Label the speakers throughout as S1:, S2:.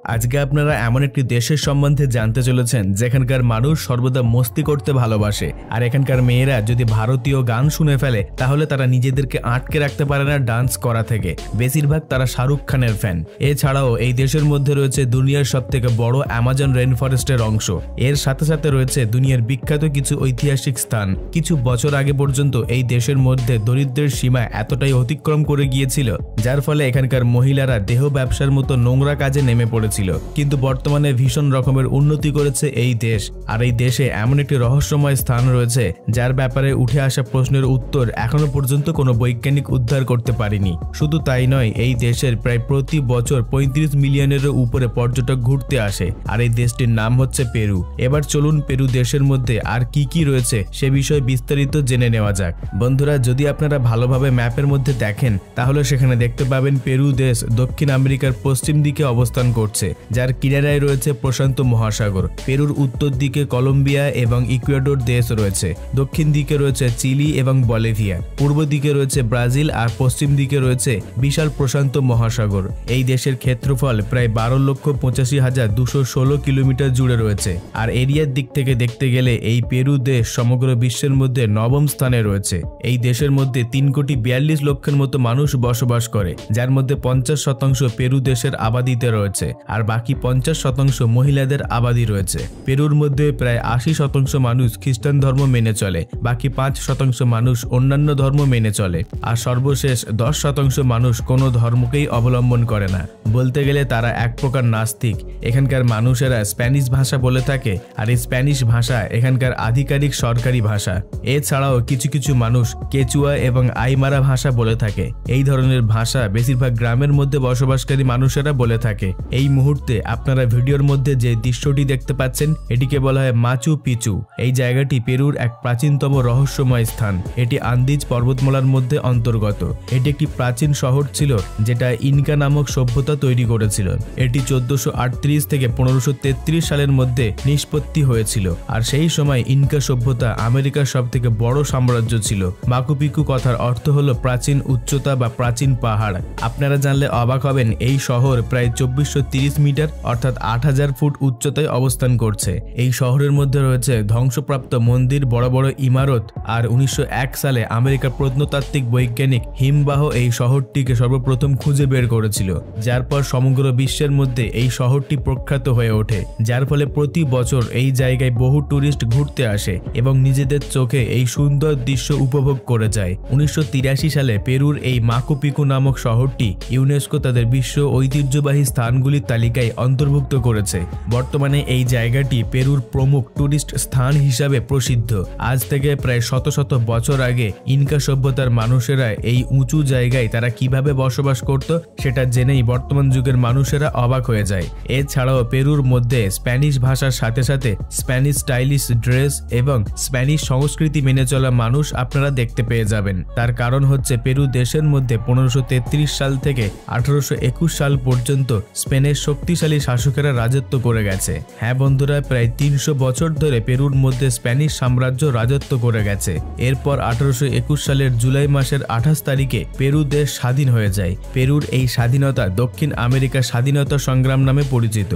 S1: আজকে আপনারা এমন একটি দেশের সম্বন্ধে জানতে চলেছেন যেখানকার মানুষ সর্বদা মস্তি করতে ভালোবাসে, আর এখানকার মেয়েরা যদি ভারতীয় গান শুনে ফেলে তাহলে তারা নিজেদেরকে আটকে রাখতে পারে না ডান্স করা থেকে। বেশিরভাগ তারা শাহরুখ খানের ফ্যান। এছাড়াও এই দেশের মধ্যে রয়েছে দুনিয়ার সবথেকে বড় অ্যামাজন রেইন ফরেস্টের অংশ। এর সাথে সাথে রয়েছে দুনিয়ার বিখ্যাত কিছু ঐতিহাসিক স্থান। কিছু বছর আগে পর্যন্ত এই দেশের মধ্যে দরিদ্রের সীমা এতটাই অতিক্রম করে গিয়েছিল যার ফলে এখানকার মহিলারা দেহ ব্যবসার মতো নোংরা কাজে নেমে পড়েছিল, কিন্তু বর্তমানে ভীষণ রকমের উন্নতি করেছে এই দেশ। আর এই দেশে এমন একটি রহস্যময় স্থান রয়েছে যার ব্যাপারে উঠে আসা প্রশ্নের উত্তর এখনো পর্যন্ত কোনো বৈজ্ঞানিক উদ্ধার করতে পারেনি। শুধু তাই নয়, এই দেশের প্রায় প্রতি বছর ৩৫ মিলিয়নেরও উপরে পর্যটক ঘুরতে আসে, আর এই দেশটির নাম হচ্ছে পেরু। এবার চলুন পেরু দেশের মধ্যে আর কি কি রয়েছে সে বিষয়ে বিস্তারিত জেনে নেওয়া যাক। বন্ধুরা, যদি আপনারা ভালোভাবে ম্যাপের মধ্যে দেখেন তাহলে সেখানে দেখতে পাবেন পেরু দেশ দক্ষিণ আমেরিকার পশ্চিম দিকে অবস্থান করছে, যার কিনারায় রয়েছে প্রশান্ত মহাসাগর। পেরুর উত্তর দিকে কলম্বিয়া এবং ইকুয়েডর দেশ রয়েছে, দক্ষিণ দিকে রয়েছে চিলি এবং বলিভিয়া, পূর্ব দিকে রয়েছে ব্রাজিল, আর পশ্চিম দিকে রয়েছে বিশাল প্রশান্ত মহাসাগর। এই দেশের ক্ষেত্রফল প্রায় ১২,৮৫,২১৬ কিলোমিটার জুড়ে রয়েছে, আর এরিয়ার দিক থেকে দেখতে গেলে এই পেরু দেশ সমগ্র বিশ্বের মধ্যে নবম স্থানে রয়েছে। এই দেশের মধ্যে ৩,৪২,০০,০০০ মতো মানুষ বসবাস করে, যার মধ্যে ৫০% পেরু দেশের আবাদিতে রয়েছে, আর বাকি ৫০% মহিলাদের আবাদি রয়েছে। পেরুর মধ্যে প্রায় ৮০% মানুষ খ্রিস্টান ধর্ম মেনে চলে, বাকি ৫% মানুষ অন্যান্য ধর্ম মেনে চলে, আর সর্বশেষ ১০% মানুষ কোনো ধর্মকেই অবলম্বন করে না। বলতে গেলে তারা এক প্রকার নাস্তিক। এখানকার মানুষেরা স্প্যানিশ ভাষা বলে থাকে, আর এই স্প্যানিশ ভাষা এখানকার আধিকারিক সরকারি ভাষা। এছাড়াও কিছু কিছু মানুষ কেচুয়া এবং আইমারা ভাষা বলে থাকে। এই ধরনের ভাষা বেশিরভাগ গ্রামের মধ্যে বসবাসকারী মানুষেরা বলে থাকে। এই মুহূর্তে আপনারা ভিডিওর মধ্যে যে দৃশ্যটি দেখতে পাচ্ছেন এটিকে বলা হয় মাচু পিচু। এই জায়গাটি পেরুর এক প্রাচীনতম রহস্যময় স্থান। এটি আন্দিজ পর্বতমালার মধ্যে অন্তর্গত। এটি একটি প্রাচীন শহর ছিল যেটা ইনকা নামক সভ্যতা তৈরি করেছিল। এটি ১৪৩৮ থেকে ১৫৩৩ সালের মধ্যে নিষ্পত্তি হয়েছিল, আর সেই সময় ইনকা সভ্যতা আমেরিকার সবথেকে বড় সাম্রাজ্য ছিল। মাকু পিকু কথার অর্থ হলো প্রাচীন উচ্চতা বা প্রাচীন পাহাড়। আপনারা জানলে অবাক হবেন, এই শহর প্রায় ২৪৩০ মিটার অর্থাৎ ৮০০০ ফুট উচ্চতায় অবস্থান করছে। এই শহরের মধ্যে রয়েছে ধ্বংসপ্রাপ্ত মন্দির, বড় বড় ইমারত, আর ১৯০১ সালে আমেরিকার প্রত্নতাত্ত্বিক বৈজ্ঞানিক হিমবাহ এই শহরটিকে সর্বপ্রথম খুঁজে বের করেছিল, যার পর সমগ্র বিশ্বের মধ্যে এই শহরটি প্রখ্যাত হয়ে ওঠে, যার ফলে প্রতি বছর এই জায়গায় বহু টুরিস্ট ঘুরতে আসে এবং নিজেদের চোখে এই সুন্দর দৃশ্য উপভোগ করে যায়। ১৯৮৩ সালে পেরুর এই মাকু পিকু নামক শহরটি ইউনেস্কো তাদের বিশ্ব ঐতিহ্যবাহী স্থানগুলির তালিকায় অন্তর্ভুক্ত করেছে। বর্তমানে এই জায়গাটি পেরুর প্রমুখ টুরিস্ট স্থান হিসাবে প্রসিদ্ধ। আজ থেকে প্রায় শত শত বছর আগে ইনকা সভ্যতার মানুষেরা এই উঁচু জায়গায় তারা কিভাবে বসবাস করত সেটা জেনেই বর্তমান যুগের মানুষেরা অবাক হয়ে যায়। এছাড়াও পেরুর মধ্যে স্প্যানিশ ভাষার সাথে সাথে স্প্যানিশ স্টাইলিশ ড্রেস এবং স্প্যানিশ সংস্কৃতি মেনে চলা মানুষ আপনারা দেখতে পেয়ে যাবেন। তার কারণ হচ্ছে পেরু দেশের মধ্যে ১৫৩৩ সাল থেকে ১৮২১ সাল পর্যন্ত স্পেনের শক্তিশালী শাসকেরা রাজত্ব করে গেছে। হ্যাঁ বন্ধুরা, প্রায় ৩০০ বছর ধরে পেরুর মধ্যে স্প্যানিশ সাম্রাজ্য রাজত্ব করে গেছে। এরপর ১৮২১ সালের জুলাই মাসের ২৮ তারিখে পেরু দেশ স্বাধীন হয়ে যায়। পেরুর এই স্বাধীনতা দক্ষিণ আমেরিকা স্বাধীনতা সংগ্রাম নামে পরিচিত।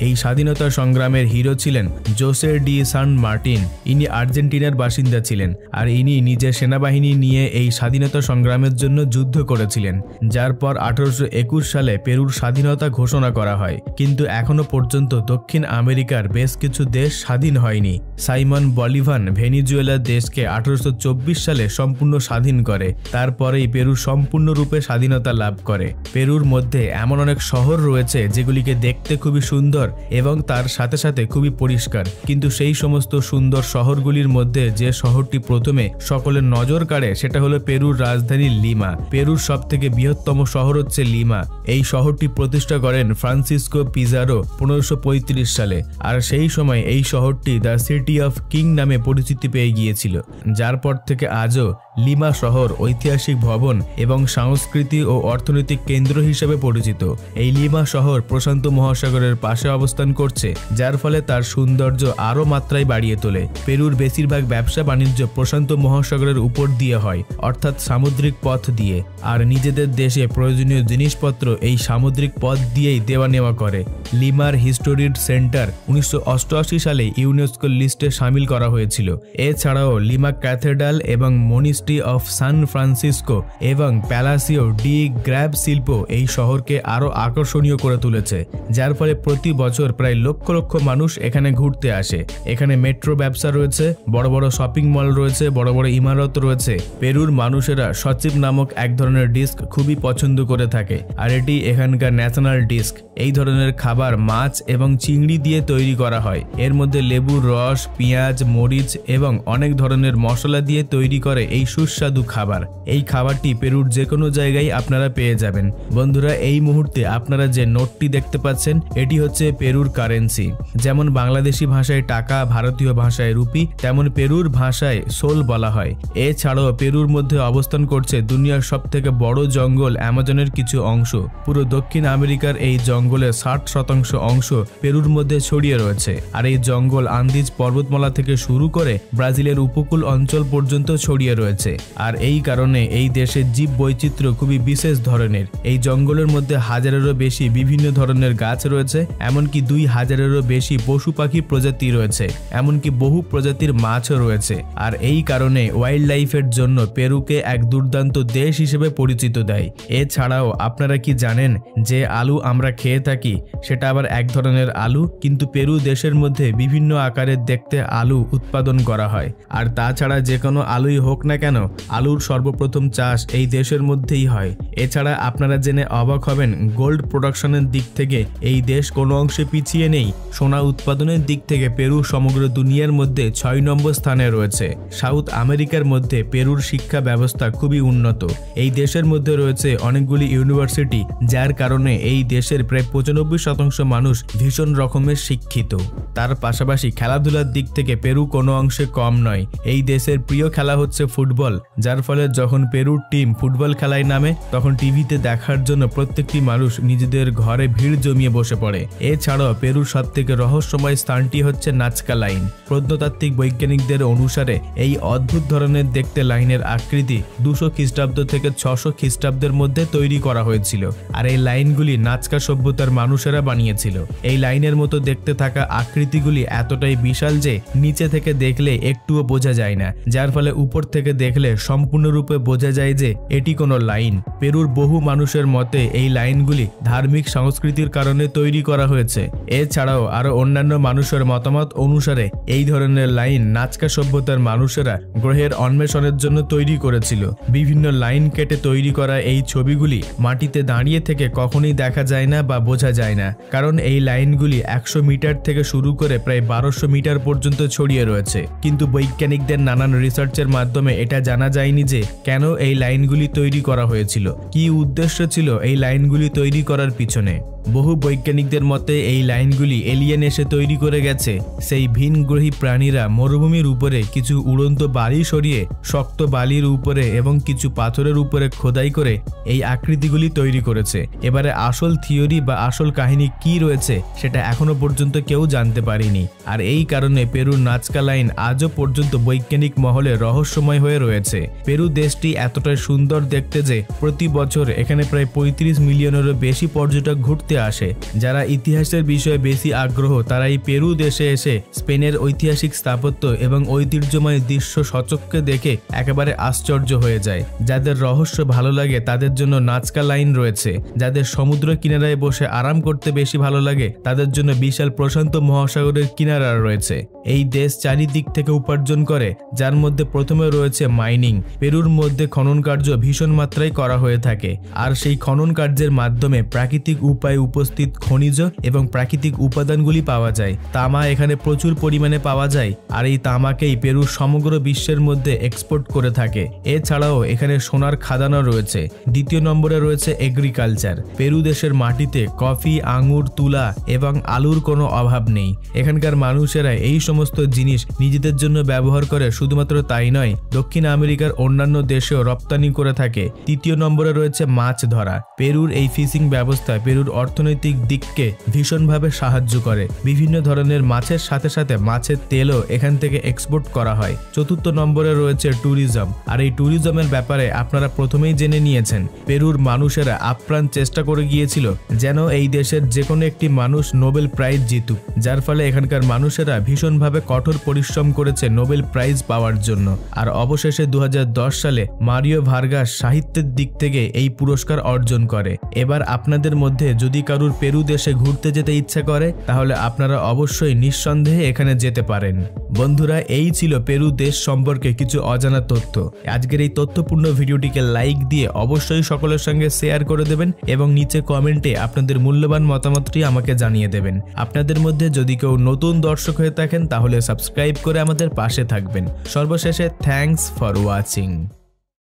S1: এই স্বাধীনতা সংগ্রামের হিরো ছিলেন জোসে ডি সান মার্টিন। ইনি আর্জেন্টিনার বাসিন্দা ছিলেন, আর ইনি নিজের সেনাবাহিনী নিয়ে এই স্বাধীনতা সংগ্রামের জন্য যুদ্ধ করেছিলেন, যার পর ১৮২১ সালে পেরুর স্বাধীনতা ঘোষণা করা হয়। কিন্তু এখনো পর্যন্ত দক্ষিণ আমেরিকার বেশ কিছু দেশ স্বাধীন হয়নি। সাইমন বলিভার ভেনিজুয়েলার দেশকে ১৮২৪ সালে সম্পূর্ণ স্বাধীন করে। তারপরেই পেরু সম্পূর্ণরূপে স্বাধীনতা লাভ করে। পেরুর মধ্যে এমন অনেক শহর রয়েছে যেগুলিকে দেখতে খুবই সুন্দর এবং তার সাথে সাথে খুবই পরিষ্কার, কিন্তু সেই সমস্ত সুন্দর শহরগুলির মধ্যে যে শহরটি প্রথমে সকলের নজর কাড়ে সেটা হলো পেরুর রাজধানী লিমা। পেরুর সবথেকে বৃহত্তম শহর হচ্ছে লিমা। এই শহরটি প্রতিষ্ঠা করেন ফ্রান্সিসকো পিজারো ১৫৩৫ সালে, আর সেই সময় এই শহরটি দ্য সিটি অফ কিং নামে পরিচিতি পেয়ে গিয়েছিল, যার পর থেকে আজও লিমা শহর ঐতিহাসিক ভবন এবং সংস্কৃতি ও অর্থনৈতিক কেন্দ্র হিসেবে পরিচিত। এই লিমা শহর প্রশান্ত মহাসাগরের পাশে অবস্থান করছে, যার ফলে তার সৌন্দর্য আরও মাত্রায় বাড়িয়ে তোলে। পেরুর বেশিরভাগ ব্যবসা বাণিজ্য প্রশান্ত মহাসাগরের উপর দিয়ে হয়, অর্থাৎ সামুদ্রিক পথ দিয়ে, আর নিজেদের দেশে প্রয়োজনীয় জিনিসপত্র এই সামুদ্রিক পথ দিয়েই দেওয়া নেওয়া করে। লিমার হিস্টোরিড সেন্টার 1988 সালে ইউনেস্কোর লিস্টে সামিল করা হয়েছিল। এছাড়াও লিমা ক্যাথেড্রাল এবং মনিস্ট্রি অফ সান ফ্রান্সিসকো এবং প্যালাসিও ডি গ্র্যাব শিল্প এই শহরকে আরও আকর্ষণীয় করে তুলেছে, যার ফলে প্রতি বছর প্রায় লক্ষ লক্ষ মানুষ এখানে ঘুরতে আসে। এখানে মেট্রো ব্যবসা রয়েছে, বড় বড় শপিং মল রয়েছে, বড় বড় ইমারত রয়েছে। পেরুর মানুষেরা সচিব নামক এক ধরনের ডিস্ক খুবই পছন্দ করে থাকে, আর এটি এখানকার ন্যাশনাল ডিস্ক। এই ধরনের খাবার মাছ এবং চিংড়ি দিয়ে তৈরি করা হয়। এর মধ্যে লেবুর রস, পেঁয়াজ, মরিচ এবং অনেক ধরনের মশলা দিয়ে তৈরি করে এই সুস্বাদু খাবার। এই খাবারটি পেরুর যে কোনো জায়গায় আপনারা পেয়ে যাবেন। বন্ধুরা, এই মুহূর্তে আপনারা যে নোটটি দেখতে পাচ্ছেন এটি হচ্ছে পেরুর কারেন্সি। যেমন বাংলাদেশি ভাষায় টাকা, ভারতীয় ভাষায় রুপি, তেমন পেরুর ভাষায় সোল বলা হয়। এছাড়াও পেরুর মধ্যে অবস্থান করছে দুনিয়ার সবথেকে বড় জঙ্গল অ্যামাজনের কিছু অংশ। পুরো দক্ষিণ আমেরিকার এই জঙ্গলের 60% অংশ পেরুর মধ্যে ছড়িয়ে রয়েছে, আর এই জঙ্গল আন্দিজ পর্বতমালা থেকে শুরু করে ব্রাজিলের উপকূল অঞ্চল পর্যন্ত ছড়িয়ে রয়েছে। আর এই কারণে এই দেশের জীব বৈচিত্র্য খুবই বিশেষ ধরনের। এই জঙ্গলের মধ্যে হাজারেরও বেশি বিভিন্ন ধরনের গাছ রয়েছে, এমনকি 2000-এরও বেশি পশু পাখি প্রজাতি রয়েছে, এমনকি বহু প্রজাতির মাছও রয়েছে। আর এই কারণে ওয়াইল্ড লাইফের জন্য পেরুকে এক দুর্দান্ত দেশ হিসেবে পরিচিত দেয়। এছাড়াও আপনারা কি জানেন যে আলু আমরা খেয়ে থাকি সেটা আবার এক ধরনের আলু, কিন্তু পেরু দেশের মধ্যে বিভিন্ন আকারের দেখতে আলু উৎপাদন করা হয়। আর তাছাড়া যে কোনো আলুই হোক না কেন, আলুর সর্বপ্রথম চাষ এই দেশের মধ্যেই হয়। এছাড়া আপনারা জেনে অবাক হবেন, গোল্ড প্রোডাকশনের দিক থেকে এই দেশ কোনো অংশে পিছিয়ে নেই। সোনা উৎপাদনের দিক থেকে পেরু সমগ্র দুনিয়ার মধ্যে 6 নম্বর স্থানে রয়েছে। সাউথ আমেরিকার মধ্যে পেরুর শিক্ষা ব্যবস্থা খুবই উন্নত। এই দেশের মধ্যে রয়েছে অনেকগুলি ইউনিভার্সিটি, যার কারণে এই দেশের প্রায় 95% মানুষ ভীষণ রকমের শিক্ষিত। তার পাশাপাশি খেলাধুলার দিক থেকে পেরু কোনো অংশে কম নয়। এই দেশের প্রিয় খেলা হচ্ছে ফুটবল, যার ফলে যখন পেরুর টিম ফুটবল খেলায় নামে তখন টিভিতে দেখার জন্য প্রত্যেকটি মানুষ নিজেদের ঘরে ভিড় জমিয়ে বসে পড়ে। এছাড়াও পেরুর সবথেকে রহস্যময় স্থানটি হচ্ছে নাজকা লাইন। প্রত্নতাত্ত্বিক বৈজ্ঞানিকদের অনুসারে এই অদ্ভুত ধরনের দেখতে লাইনের আকৃতি 200 খ্রিস্টাব্দ থেকে 600 খ্রিস্টাব্দের মধ্যে তৈরি করা হয়েছিল, আর এই লাইনগুলি নাজকা সভ্যতার মানুষেরা বানিয়েছিল। এই লাইনের মতো দেখতে থাকা আকৃতিগুলি এতটাই বিশাল যে নিচে থেকে দেখলে একটুও বোঝা যায় না, যার ফলে উপর থেকে দেখলে সম্পূর্ণরূপে বোঝা যায় যে এটি কোনো লাইন। পেরুর বহু মানুষের মতে এই লাইনগুলি ধার্মিক সংস্কৃতির কারণে তৈরি করা হয়েছে। এছাড়াও আরো অন্যান্য মানুষের মতামত অনুসারে এই ধরনের লাইন নাজকা সভ্যতার মানুষেরা গ্রহের অন্বেষণের জন্য তৈরি করেছিল। বিভিন্ন লাইন কেটে তৈরি করা এই ছবিগুলি মাটিতে দাঁড়িয়ে থেকে কখনোই দেখা যায় না বা বোঝা যায় না, কারণ এই লাইনগুলি 100 মিটার থেকে শুরু করে প্রায় 1200 মিটার পর্যন্ত ছড়িয়ে রয়েছে। কিন্তু বৈজ্ঞানিকদের নানান রিসার্চের মাধ্যমে এটা জানা যায়নি যে কেন এই লাইনগুলি তৈরি করা হয়েছিল, কি উদ্দেশ্য ছিল এই লাইনগুলি তৈরি করার পিছনে। বহু বৈজ্ঞানিকদের মতে এই লাইনগুলি এলিয়েন এসে তৈরি করে গেছে। সেই ভিনগ্রহী প্রাণীরা মরুভূমির উপরে কিছু উড়ন্ত বালি সরিয়ে শক্ত বালির উপরে এবং কিছু পাথরের উপরে খোদাই করে এই আকৃতিগুলি তৈরি করেছে। এবারে আসল থিওরি বা আসল কাহিনী কি রয়েছে সেটা এখনো পর্যন্ত কেউ জানতে পারেনি। আর এই কারণে পেরুর নাজকা লাইন আজও পর্যন্ত বৈজ্ঞানিক মহলে রহস্যময় হয়ে রয়েছে। পেরু দেশটি এতটাই সুন্দর দেখতে যে প্রতি বছর এখানে প্রায় 35 মিলিয়নেরও বেশি পর্যটক ঘুরতে আসে। যারা ইতিহাসের বিষয়ে বেশি আগ্রহ তারা এই পেরু দেশে এসে স্পেনের ঐতিহাসিক স্থাপত্য এবং ঐতিহ্যময় দৃশ্য সচক্ষে দেখে একেবারে আশ্চর্য হয়ে যায়। যাদের রহস্য ভালো লাগে তাদের জন্য নাজকা লাইন রয়েছে। যাদের সমুদ্র কিনারায় বসে আরাম করতে বেশি ভালো লাগে তাদের জন্য বিশাল প্রশান্ত মহাসাগরের কিনারা রয়েছে। এই দেশ চারিদিক থেকে উপার্জন করে, যার মধ্যে প্রথমে রয়েছে মাইনিং। পেরুর মধ্যে খনন কার্য ভীষণ মাত্রায় করা হয়ে থাকে, আর সেই খনন কার্যের মাধ্যমে প্রাকৃতিক উপায়ে উপস্থিত খনিজ এবং প্রাকৃতিক উপাদানগুলি পাওয়া যায়। তামা এখানে প্রচুর পরিমাণে পাওয়া যায়, আর এই তামাকেই পেরু সমগ্র বিশ্বের মধ্যে এক্সপোর্ট করে থাকে। এছাড়াও এখানে সোনার খাদানও রয়েছে। দ্বিতীয় নম্বরে রয়েছে এগ্রিকালচার। পেরু দেশের মাটিতে কফি, আঙুর, তুলা এবং আলুর কোনো অভাব নেই। এখানকার মানুষেরা এই সমস্ত জিনিস নিজেদের জন্য ব্যবহার করে, শুধুমাত্র তাই নয়, দক্ষিণ আমেরিকার অন্যান্য দেশেও রপ্তানি করে থাকে। তৃতীয় নম্বরে রয়েছে মাছ ধরা। পেরুর এই ফিশিং ব্যবস্থা পেরুর অর্থনৈতিক দিককে ভীষণভাবে সাহায্য করে। বিভিন্ন ধরনের মাছের সাথে সাথে মাছের তেলও এখান থেকে এক্সপোর্ট করা হয়। চতুর্থ নম্বরে রয়েছে ট্যুরিজম। আর এই ট্যুরিজমের ব্যাপারে আপনারা প্রথমেই জেনে নিয়েছেন, পেরুর মানুষেরা আপ্রাণ চেষ্টা করে গিয়েছিল যেন এই দেশের যে কোনো একটি মানুষ নোবেল প্রাইজ জিতুক, যার ফলে এখানকার মানুষেরা ভীষণভাবে কঠোর পরিশ্রম করেছে নোবেল প্রাইজ পাওয়ার জন্য। আর অবশেষে 2010 সালে মারিও ভার্গাস সাহিত্যের দিক থেকে এই পুরস্কার অর্জন করে। এবার আপনাদের মধ্যে যদি কারুর পেরু দেশে ঘুরতে যেতে ইচ্ছা করে তাহলে আপনারা অবশ্যই নিঃসন্দেহে এখানে যেতে পারেন। বন্ধুরা, এই ছিল পেরু দেশ সম্পর্কে কিছু অজানা তথ্য। আজকের এই তথ্যপূর্ণ ভিডিওটিকে লাইক দিয়ে অবশ্যই সকলের সঙ্গে শেয়ার করে দেবেন এবং নিচে কমেন্টে আপনাদের মূল্যবান মতামতটি আমাকে জানিয়ে দেবেন। আপনাদের মধ্যে যদি কেউ নতুন দর্শক হয়ে থাকেন তাহলে সাবস্ক্রাইব করে আমাদের পাশে থাকবেন। সর্বশেষে থ্যাঙ্কস ফর ওয়াচিং।